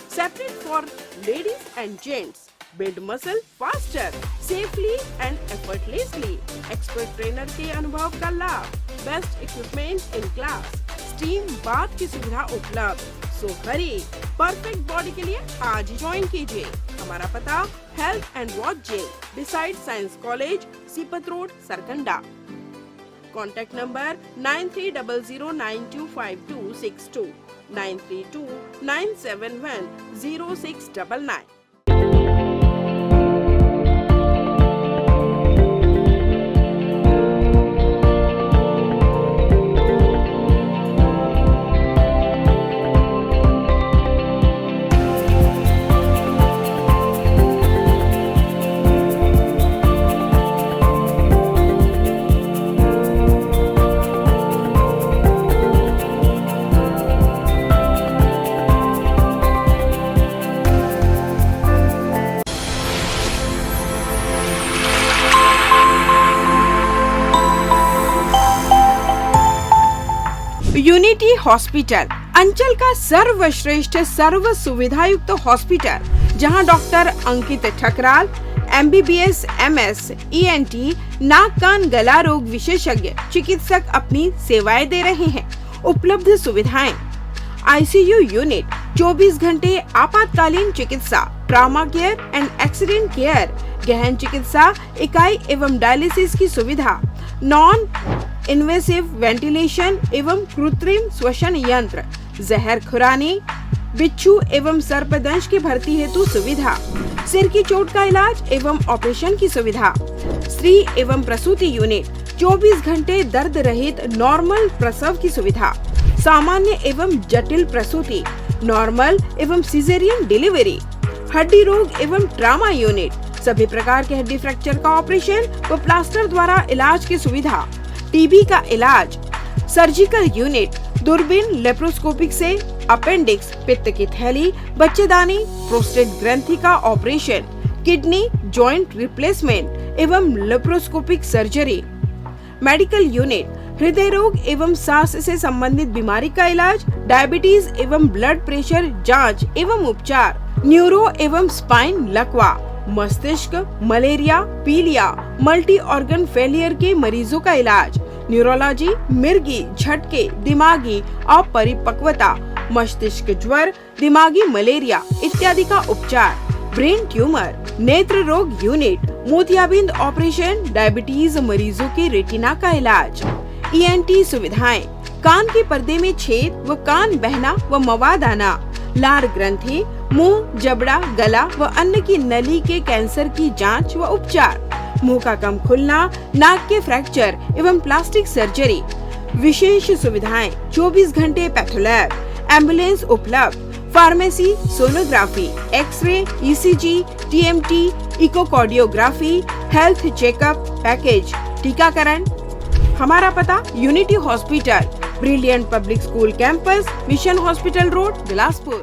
separate for ladies and gents. Build muscle faster, safely and effortlessly. Expert trainer के अनुभव का लाभ, best equipment in class, steam bath की सुविधा उपलब्ध। So hurry, perfect body के लिए आज ही ज्वाइन कीजिए। हमारा पता Health and Watch Gym, beside Science College, Sipat road, Sarkanda. Contact number 9300925262 9329710699। Unity hospital, अंचल का सर्वश्रेष्ठ सर्व सुविधायुक्त हॉस्पिटल, जहां डॉक्टर अंकित ठकराल MBBS MS ENT नाक कान गला रोग विशेषज्ञ चिकित्सक अपनी सेवाएं दे रहे हैं। उपलब्ध सुविधाएं: ICU यूनिट, 24 घंटे आपातकालीन चिकित्सा, trauma care and accident care, गहन चिकित्सा इकाई एवं डायलिसिस की सुविधा, नॉन इन्वेसिव वेंटिलेशन एवं कृत्रिम श्वसन यंत्र, जहर खुरानी, बिच्छू एवं सर्पदंश की भर्ती हेतु सुविधा, सिर की चोट का इलाज एवं ऑपरेशन की सुविधा, स्त्री एवं प्रसूति यूनिट, 24 घंटे दर्द रहित नॉर्मल प्रसव की सुविधा, सामान्य एवं जटिल प्रसूति, नॉर्मल एवं सिजेरियन डिलीवरी, हड्डी रोग एवं ट्रामा यूनिट, सभी प्रकार के हड्डी फ्रैक्चर का ऑपरेशन व प्लास्टर द्वारा इलाज की सुविधा, टीबी का इलाज, सर्जिकल यूनिट, दूरबीन लेप्रोस्कोपिक से अपेंडिक्स, पित्त की थैली, बच्चेदानी, प्रोस्टेट ग्रंथि का ऑपरेशन, किडनी जॉइंट रिप्लेसमेंट एवं लेप्रोस्कोपिक सर्जरी, मेडिकल यूनिट, हृदय रोग एवं सांस से संबंधित बीमारी का इलाज, डायबिटीज एवं ब्लड प्रेशर जांच एवं उपचार, न्यूरो एवं स्पाइन लकवा, मस्तिष्क, मलेरिया, पीलिया, मल्टी ऑर्गन फेलियर के मरीजों का इलाज, न्यूरोलॉजी, मिर्गी, झटके, दिमागी अपरिपक्वता, मस्तिष्क ज्वर, दिमागी मलेरिया इत्यादि का उपचार, ब्रेन ट्यूमर, नेत्र रोग यूनिट, मोतियाबिंद ऑपरेशन, डायबिटीज मरीजों के रेटिना का इलाज, ENT सुविधाएं, कान के पर्दे में छेद व कान बहना व मवाद आना, लार ग्रंथि, मुंह, जबड़ा, गला व अन्न की नली के कैंसर की जांच व उपचार, मुंह का कम खुलना, नाक के फ्रैक्चर एवं प्लास्टिक सर्जरी, विशेष सुविधाएं, 24 घंटे पैथोलैब, एम्बुलेंस उपलब्ध, pharmacy, sonography, X ray, ECG, TMT, echocardiography, health checkup package, टीकाकरण। हमारा पता Unity Hospital, Brilliant Public School campus, Mission Hospital Road, Bilaspur.